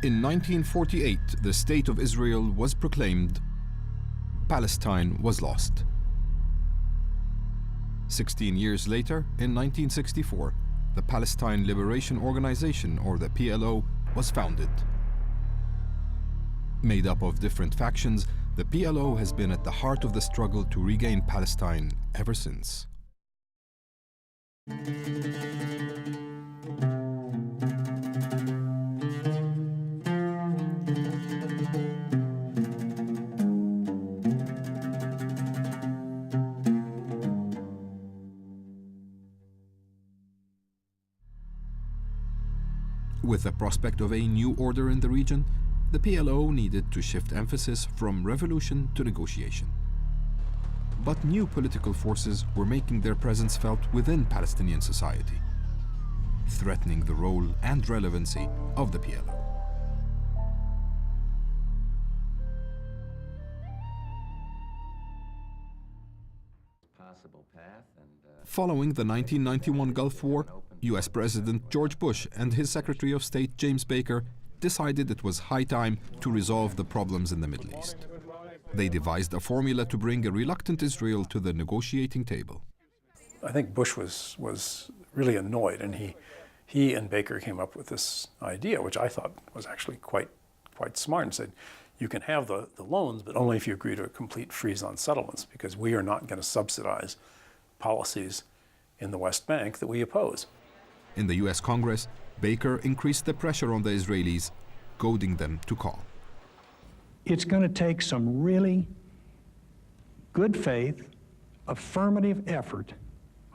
In 1948, the State of Israel was proclaimed. Palestine was lost. 16 years later, in 1964, the Palestine Liberation Organization, or the PLO, was founded. Made up of different factions, the PLO has been at the heart of the struggle to regain Palestine ever since. With the prospect of a new order in the region, the PLO needed to shift emphasis from revolution to negotiation. But new political forces were making their presence felt within Palestinian society, threatening the role and relevancy of the PLO. Following the 1991 Gulf War, US President George Bush and his Secretary of State James Baker decided it was high time to resolve the problems in the Middle East. They devised a formula to bring a reluctant Israel to the negotiating table. I think Bush was really annoyed, and he and Baker came up with this idea, which I thought was actually quite smart, and said, you can have the loans, but only if you agree to a complete freeze on settlements, because we are not going to subsidize policies in the West Bank that we oppose. In the US Congress, Baker increased the pressure on the Israelis, goading them to call. It's going to take some really good faith, affirmative effort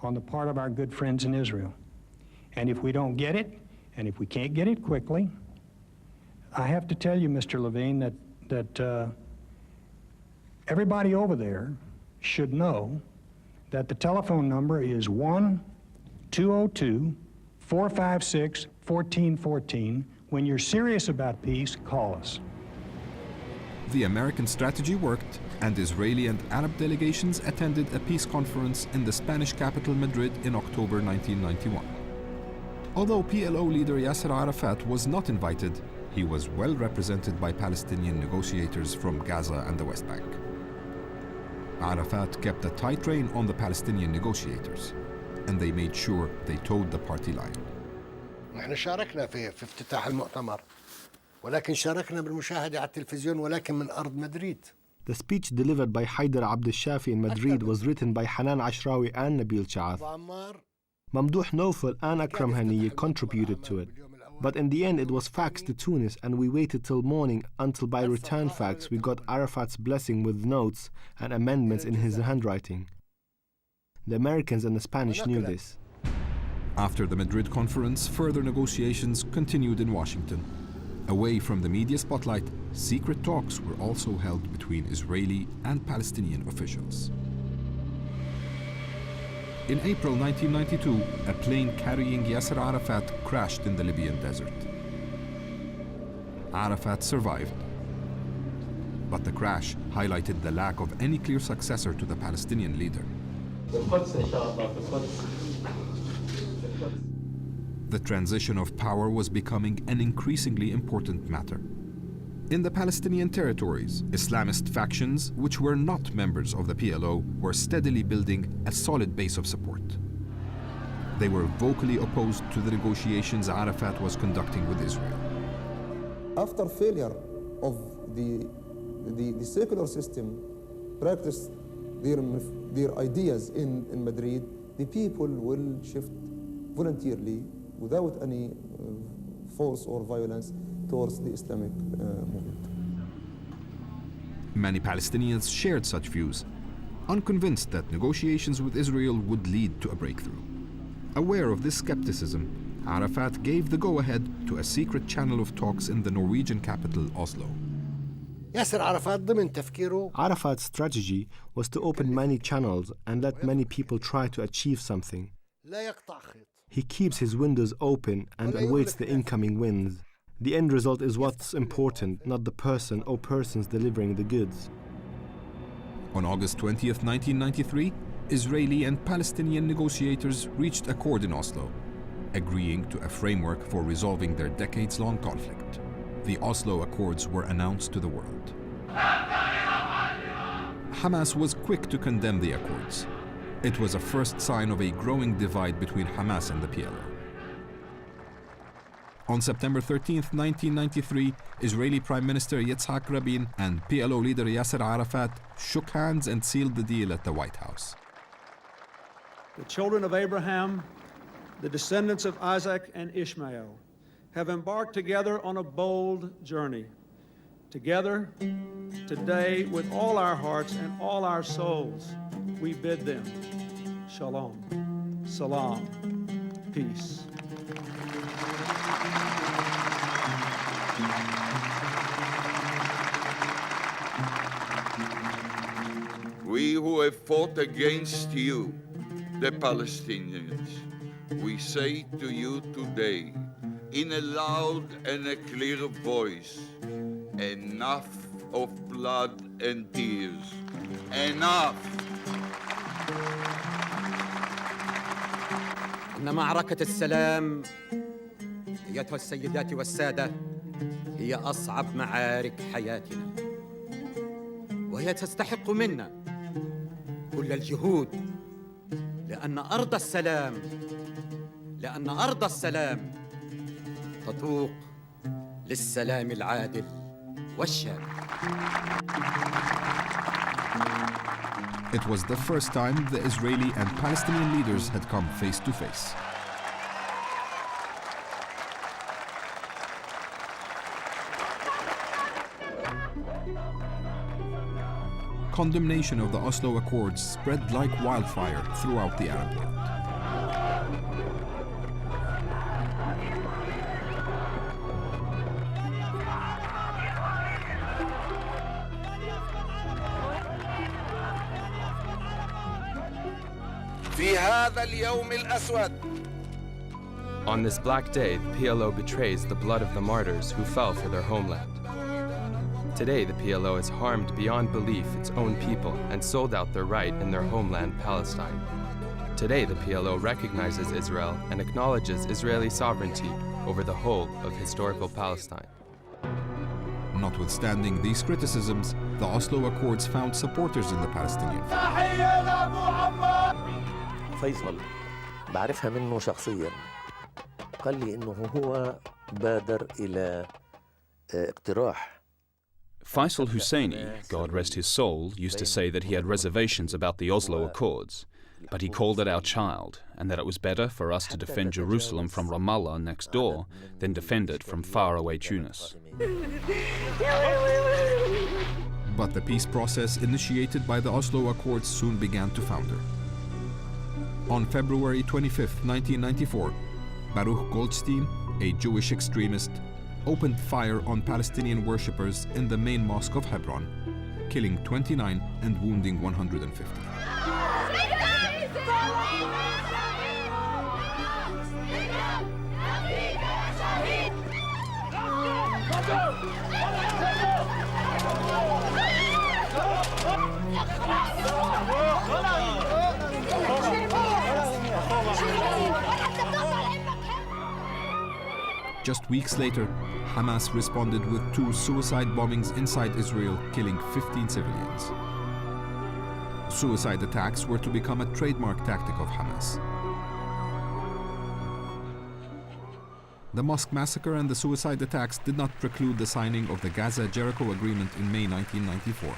on the part of our good friends in Israel. And if we don't get it, and if we can't get it quickly, I have to tell you, Mr. Levine, that everybody over there should know that the telephone number is 1-202-456-1414. When you're serious about peace, call us. The American strategy worked, and Israeli and Arab delegations attended a peace conference in the Spanish capital Madrid in October 1991. Although PLO leader Jasrera Arafat was not invited, he was well represented by Palestinian negotiators from Gaza and the West Bank. Arafat kept a tight rein on the Palestinian negotiators, and they made sure they towed the party line. نحن شاركنا في افتتاح المؤتمر ولكن شاركنا بالمشاهدة على التلفزيون ولكن من أرض مدريد. The speech delivered by Haidar Abd al-Shafi in Madrid was written by Hanan Ashrawi and Nabil Chaath. Mamdouh Naufal and Akram Haniyeh contributed to it. But in the end it was faxed to Tunis, and we waited till morning until by return fax we got Arafat's blessing with notes and amendments in his handwriting. The Americans and the Spanish knew this. After the Madrid conference, further negotiations continued in Washington. Away from the media spotlight, secret talks were also held between Israeli and Palestinian officials. In April 1992, a plane carrying Yasser Arafat crashed in the Libyan desert. Arafat survived, but the crash highlighted the lack of any clear successor to the Palestinian leader. The transition of power was becoming an increasingly important matter. In the Palestinian territories, Islamist factions, which were not members of the PLO, were steadily building a solid base of support. They were vocally opposed to the negotiations Arafat was conducting with Israel. After failure of the secular system practice their ideas in Madrid, the people will shift voluntarily, without any force or violence, towards the Islamic movement. Many Palestinians shared such views, unconvinced that negotiations with Israel would lead to a breakthrough. Aware of this skepticism, Arafat gave the go-ahead to a secret channel of talks in the Norwegian capital, Oslo. Arafat's strategy was to open many channels and let many people try to achieve something. He keeps his windows open and awaits the incoming winds. The end result is what's important, not the person or persons delivering the goods. On August 20th, 1993, Israeli and Palestinian negotiators reached accord in Oslo, agreeing to a framework for resolving their decades-long conflict. the Oslo Accords were announced to the world. Hamas was quick to condemn the accords. It was a first sign of a growing divide between Hamas and the PLO. On September 13, 1993, Israeli Prime Minister Yitzhak Rabin and PLO leader Jasrera Arafat shook hands and sealed the deal at the White House. The children of Abraham, the descendants of Isaac and Ishmael, have embarked together on a bold journey. Together, today, with all our hearts and all our souls, we bid them shalom, salam, peace. We who have fought against you, the Palestinians, we say to you today, in a loud and a clear voice, enough of blood and tears. Enough! إن معركة السلام أيتها السيدات والسادة هي أصعب معارك حياتنا، وهي تستحق منا كل الجهود لأن أرض السلام تتوق للسلام العادل والشامل. It was the first time the Israeli and Palestinian leaders had come face to face. Condemnation of the Oslo Accords spread like wildfire throughout the Arab world. On this black day, the PLO betrays the blood of the martyrs who fell for their homeland. Today, the PLO has harmed beyond belief its own people and sold out their right in their homeland, Palestine. Today, the PLO recognizes Israel and acknowledges Israeli sovereignty over the whole of historical Palestine. Notwithstanding these criticisms, the Oslo Accords found supporters in the Palestinian front. فيصل بعرفها منه شخصيا قال لي إنه هو بادر إلى اقتراح. Faisal Husseini, God rest his soul, used to say that he had reservations about the Oslo Accords, but he called it our child, and that it was better for us to defend Jerusalem from Ramallah next door than defend it from faraway Tunis. But the peace process initiated by the Oslo Accords soon began to founder. On February 25, 1994, Baruch Goldstein, a Jewish extremist, opened fire on Palestinian worshippers in the main mosque of Hebron, killing 29 and wounding 150. Just weeks later, Hamas responded with 2 suicide bombings inside Israel, killing 15 civilians. Suicide attacks were to become a trademark tactic of Hamas. The mosque massacre and the suicide attacks did not preclude the signing of the Gaza-Jericho Agreement in May 1994,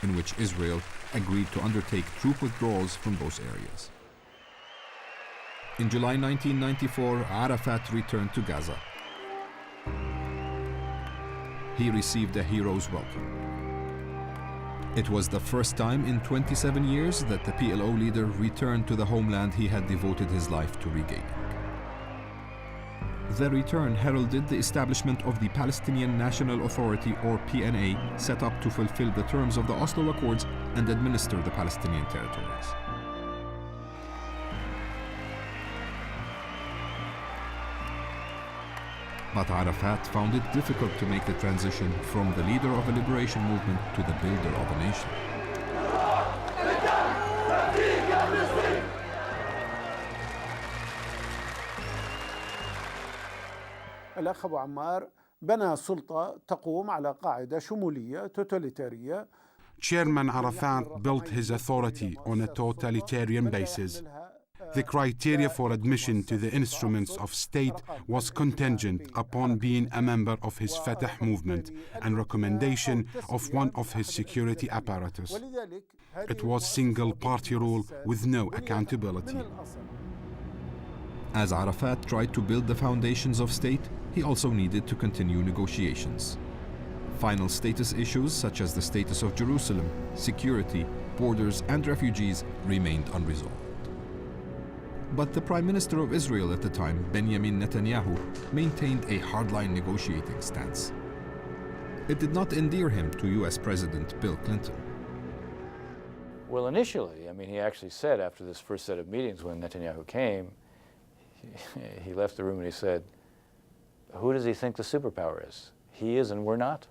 in which Israel agreed to undertake troop withdrawals from those areas. In July 1994, Arafat returned to Gaza. He received a hero's welcome. It was the first time in 27 years that the PLO leader returned to the homeland he had devoted his life to regaining. The return heralded the establishment of the Palestinian National Authority, or PNA, set up to fulfill the terms of the Oslo Accords and administer the Palestinian territories. But Arafat found it difficult to make the transition from the leader of a liberation movement to the builder of a nation. الأخ أبو عمار بنى سلطة تقوم على قاعدة شمولية توتاليتارية. Chairman Arafat built his authority on a totalitarian basis. The criteria for admission to the instruments of state was contingent upon being a member of his Fataha movement and recommendation of one of his security apparatus. It was single-party rule with no accountability. As Arafat tried to build the foundations of state, he also needed to continue negotiations. Final status issues such as the status of Jerusalem, security, borders, and refugees remained unresolved. But the Prime Minister of Israel at the time, Benjamin Netanyahu, maintained a hardline negotiating stance. It did not endear him to US President Bill Clinton. Well, initially, I mean, he actually said after this first set of meetings when Netanyahu came, he left the room and he said, who does he think the superpower is? He is and we're not.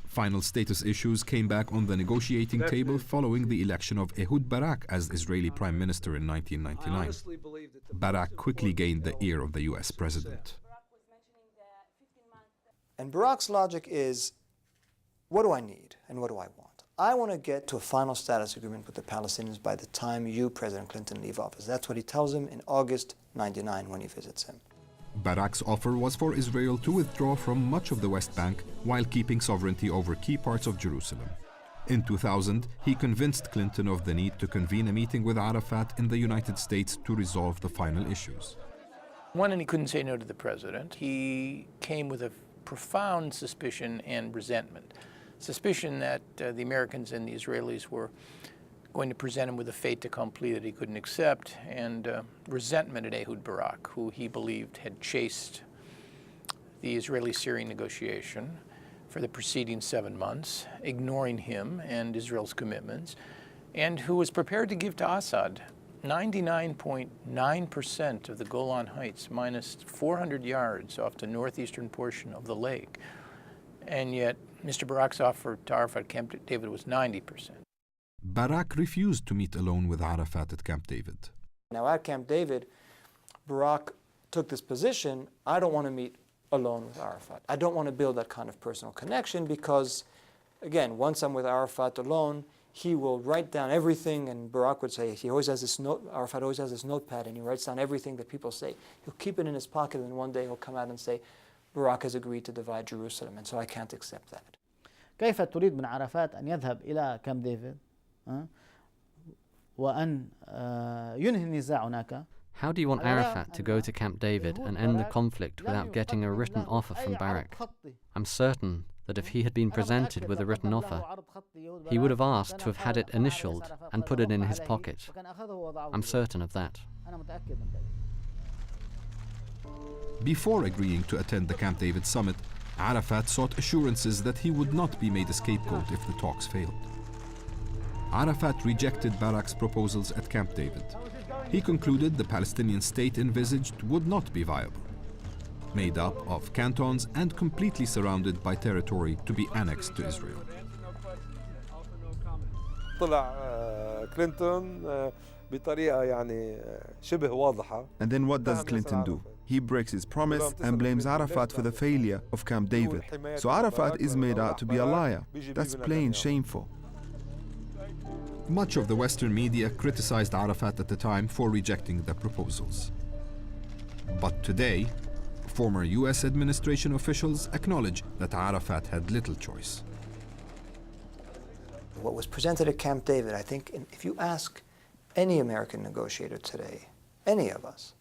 Final status issues came back on the negotiating table following the election of Ehud Barak as Israeli Prime Minister in 1999. Barak quickly gained the ear of the US President. And Barak's logic is, what do I need and what do I want? I want to get to a final status agreement with the Palestinians by the time you, President Clinton, leave office. That's what he tells him in August '99 when he visits him. Barak's offer was for Israel to withdraw from much of the West Bank while keeping sovereignty over key parts of Jerusalem. In 2000, he convinced Clinton of the need to convene a meeting with Arafat in the United States to resolve the final issues. One, and he couldn't say no to the president. He came with a profound suspicion and resentment. Suspicion that the Americans and the Israelis were going to present him with a fait accompli that he couldn't accept, and resentment at Ehud Barak, who he believed had chased the Israeli-Syrian negotiation for the preceding 7 months, ignoring him and Israel's commitments, and who was prepared to give to Assad 99.9% of the Golan Heights, minus 400 yards off the northeastern portion of the lake. And yet, Mr. Barak's offer to Arafat at Camp David was 90%. Barak refused to meet alone with Arafat at Camp David. Now at Camp David, Barak took this position, I don't want to meet alone with Arafat. I don't want to build that kind of personal connection because, again, once I'm with Arafat alone, he will write down everything, and Barak would say, Arafat always has this notepad, and he writes down everything that people say. He'll keep it in his pocket, and one day he'll come out and say, Barak has agreed to divide Jerusalem, and so I can't accept that. كيف تريد من عرفات أن يذهب إلى كامب ديفيد وأن ينهي النزاع هناك? How do you want Arafat to go to Camp David and end the conflict without getting a written offer from Barak? I'm certain that if he had been presented with a written offer, he would have asked to have had it initialed and put it in his pocket. I'm certain of that. Before agreeing to attend the Camp David summit, Arafat sought assurances that he would not be made a scapegoat if the talks failed. Arafat rejected Barak's proposals at Camp David. He concluded the Palestinian state envisaged would not be viable, made up of cantons and completely surrounded by territory to be annexed to Israel. And then what does Clinton do? He breaks his promise and blames Arafat for the failure of Camp David. So Arafat is made out to be a liar. That's plain shameful. Much of the Western media criticized Arafat at the time for rejecting the proposals. But today, former US administration officials acknowledge that Arafat had little choice. What was presented at Camp David, I think, if you ask any American negotiator today, any of us,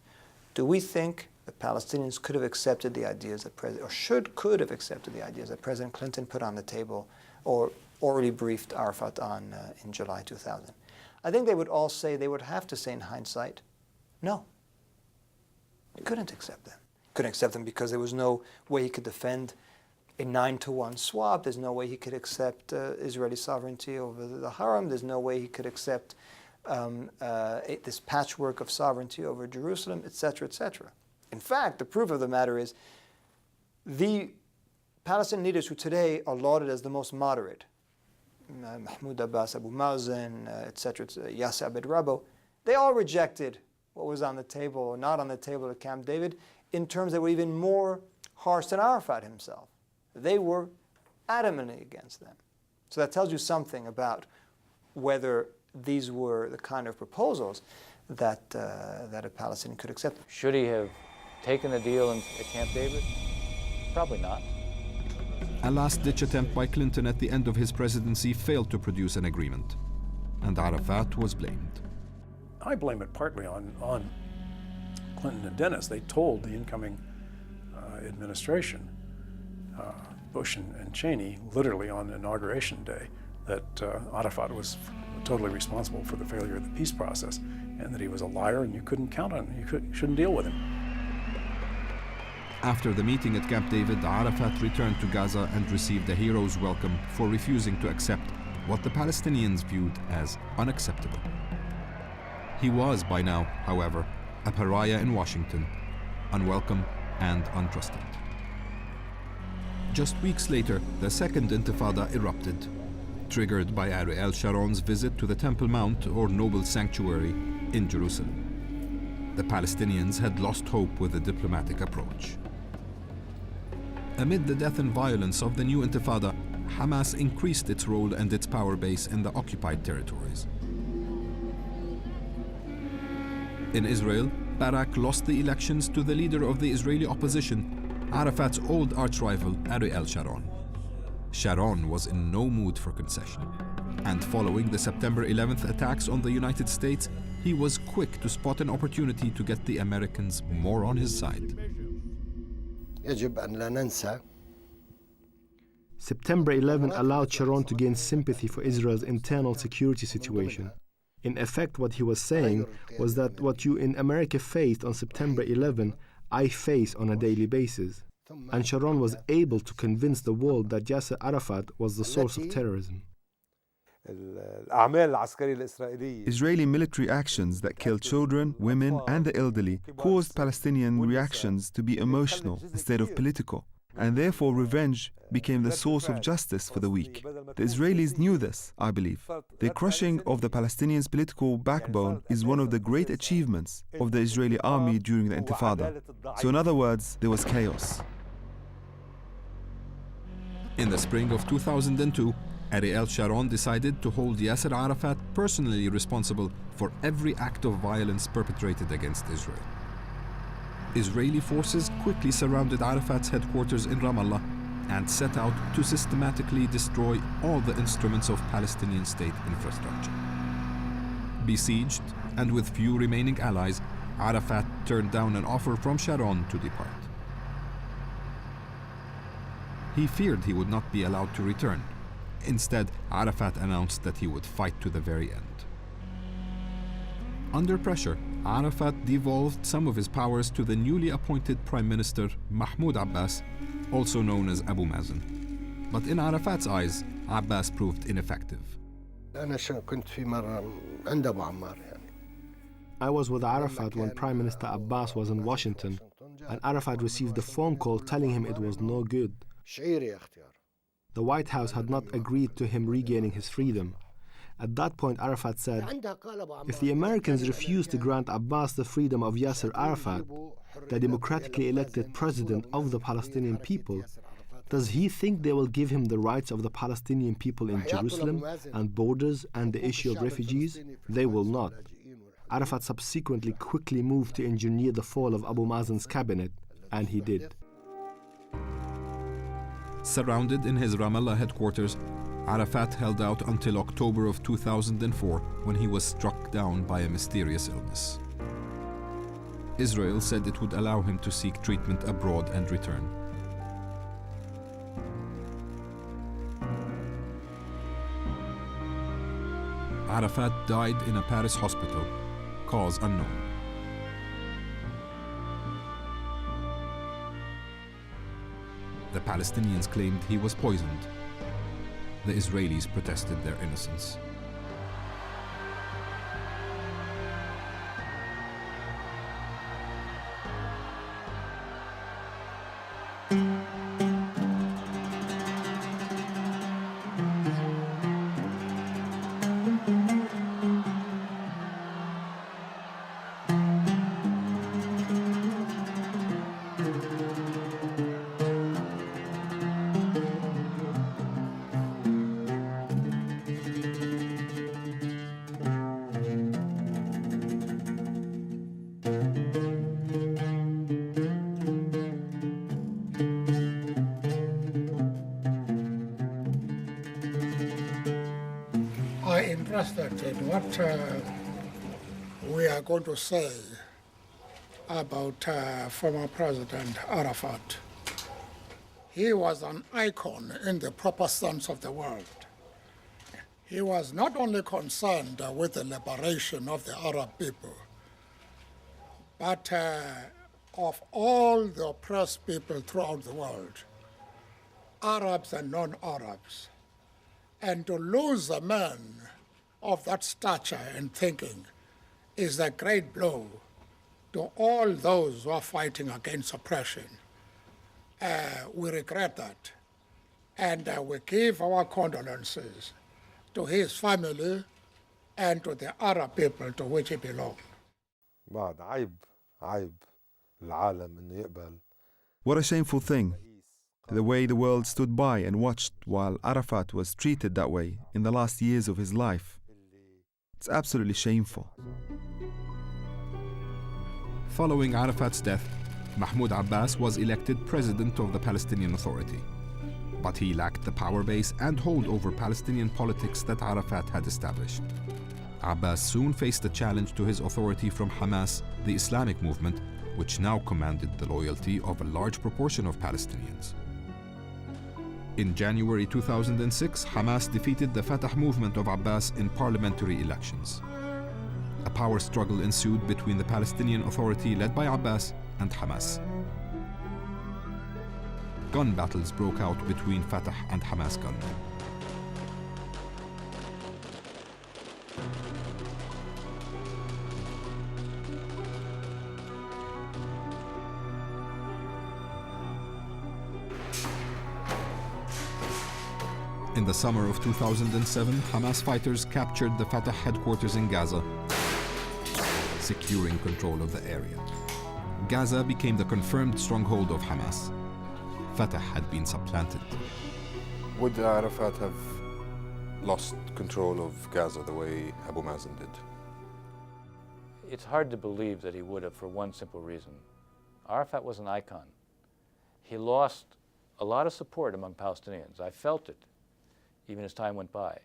do we think the Palestinians could have accepted the ideas that could have accepted the ideas that President Clinton put on the table or orally briefed Arafat on in July 2000? I think they would all say, they would have to say in hindsight, no. He couldn't accept them. Couldn't accept them because there was no way he could defend a 9-to-1 swap. There's no way he could accept Israeli sovereignty over the Haram. There's no way he could accept this patchwork of sovereignty over Jerusalem, etc., etc. In fact, the proof of the matter is the Palestinian leaders who today are lauded as the most moderate, Mahmoud Abbas, Abu Mazen, etc., Yasser Abed Rabo, they all rejected what was on the table or not on the table at Camp David in terms that were even more harsh than Arafat himself. They were adamantly against them. So that tells you something about whether these were the kind of proposals that a Palestinian could accept. Should he have taken the deal at Camp David? Probably not. A last-ditch attempt by Clinton at the end of his presidency failed to produce an agreement, and Arafat was blamed. I blame it partly on Clinton and Dennis. They told the incoming administration, Bush and Cheney, literally on Inauguration Day, that Arafat was totally responsible for the failure of the peace process, and that he was a liar and you couldn't count on him, you shouldn't deal with him. After the meeting at Camp David, Arafat returned to Gaza and received a hero's welcome for refusing to accept what the Palestinians viewed as unacceptable. He was, by now, however, a pariah in Washington, unwelcome and untrusted. Just weeks later, the Second Intifada erupted, triggered by Ariel Sharon's visit to the Temple Mount, or Noble Sanctuary, in Jerusalem. The Palestinians had lost hope with the diplomatic approach. Amid the death and violence of the new Intifada, Hamas increased its role and its power base in the occupied territories. In Israel, Barak lost the elections to the leader of the Israeli opposition, Arafat's old arch-rival Ariel Sharon. Sharon was in no mood for concession, and following the September 11th attacks on the United States, he was quick to spot an opportunity to get the Americans more on his side. September 11 allowed Sharon to gain sympathy for Israel's internal security situation. In effect, what he was saying was that what you in America faced on September 11, I face on a daily basis. And Sharon was able to convince the world that Yasser Arafat was the source of terrorism. Israeli military actions that killed children, women, and the elderly caused Palestinian reactions to be emotional instead of political, and therefore revenge became the source of justice for the weak. The Israelis knew this, I believe. The crushing of the Palestinians' political backbone is one of the great achievements of the Israeli army during the Intifada. So in other words, there was chaos. In the spring of 2002, Ariel Sharon decided to hold Yasser Arafat personally responsible for every act of violence perpetrated against Israel. Israeli forces quickly surrounded Arafat's headquarters in Ramallah and set out to systematically destroy all the instruments of Palestinian state infrastructure. Besieged and with few remaining allies, Arafat turned down an offer from Sharon to depart. He feared he would not be allowed to return. Instead, Arafat announced that he would fight to the very end. Under pressure, Arafat devolved some of his powers to the newly appointed Prime Minister Mahmoud Abbas, also known as Abu Mazen. But in Arafat's eyes, Abbas proved ineffective. I was with Arafat when Prime Minister Abbas was in Washington, and Arafat received a phone call telling him it was no good. The White House had not agreed to him regaining his freedom. At that point, Arafat said, if the Americans refuse to grant Abbas the freedom of Yasser Arafat, the democratically elected president of the Palestinian people, does he think they will give him the rights of the Palestinian people in Jerusalem and borders and the issue of refugees? They will not. Arafat subsequently quickly moved to engineer the fall of Abu Mazen's cabinet, and he did. Surrounded in his Ramallah headquarters, Arafat held out until October of 2004 when he was struck down by a mysterious illness. Israel said it would allow him to seek treatment abroad and return. Arafat died in a Paris hospital, cause unknown. The Palestinians claimed he was poisoned. The Israelis protested their innocence. interested in what we are going to say about former President Arafat. He was an icon in the proper sense of the word. He was not only concerned with the liberation of the Arab people, but of all the oppressed people throughout the world, Arabs and non-Arabs. And to lose a man of that stature and thinking is a great blow to all those who are fighting against oppression. We regret that, and we give our condolences to his family and to the Arab people to which he belonged. What a shameful thing, the way the world stood by and watched while Arafat was treated that way in the last years of his life. It's absolutely shameful. Following Arafat's death, Mahmoud Abbas was elected president of the Palestinian Authority. But he lacked the power base and hold over Palestinian politics that Arafat had established. Abbas soon faced a challenge to his authority from Hamas, the Islamic movement, which now commanded the loyalty of a large proportion of Palestinians. In January 2006, Hamas defeated the Fataha movement of Abbas in parliamentary elections. A power struggle ensued between the Palestinian Authority led by Abbas and Hamas. Gun battles broke out between Fatah and Hamas gunmen. In the summer of 2007, Hamas fighters captured the Fatah headquarters in Gaza, securing control of the area. Gaza became the confirmed stronghold of Hamas. Fatah had been supplanted. Would Arafat have lost control of Gaza the way Abu Mazen did? It's hard to believe that he would have for one simple reason. Arafat was an icon. He lost a lot of support among Palestinians. I felt it, even as time went by.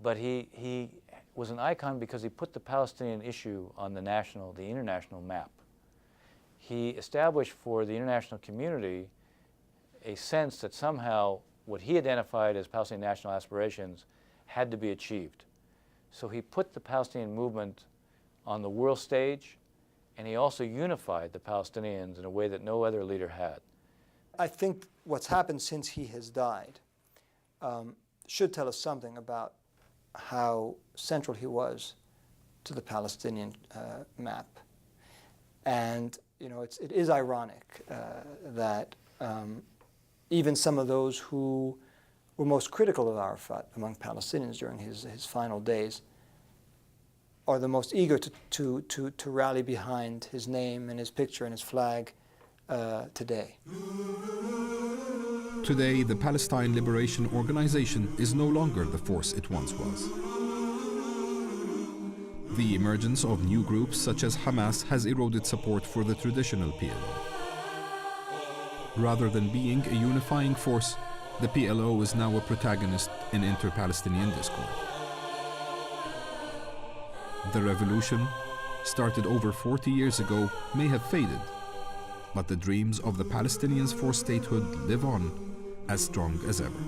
But he was an icon because he put the Palestinian issue on the international map. He established for the international community a sense that somehow what he identified as Palestinian national aspirations had to be achieved. So he put the Palestinian movement on the world stage, and he also unified the Palestinians in a way that no other leader had. I think what's happened since he has died should tell us something about how central he was to the Palestinian map. And it is ironic that even some of those who were most critical of Arafat among Palestinians during his final days are the most eager to rally behind his name and his picture and his flag today. Today, the Palestine Liberation Organization is no longer the force it once was. The emergence of new groups such as Hamas has eroded support for the traditional PLO. Rather than being a unifying force, the PLO is now a protagonist in inter-Palestinian discord. The revolution, started over 40 years ago, may have faded, but the dreams of the Palestinians for statehood live on as strong as ever.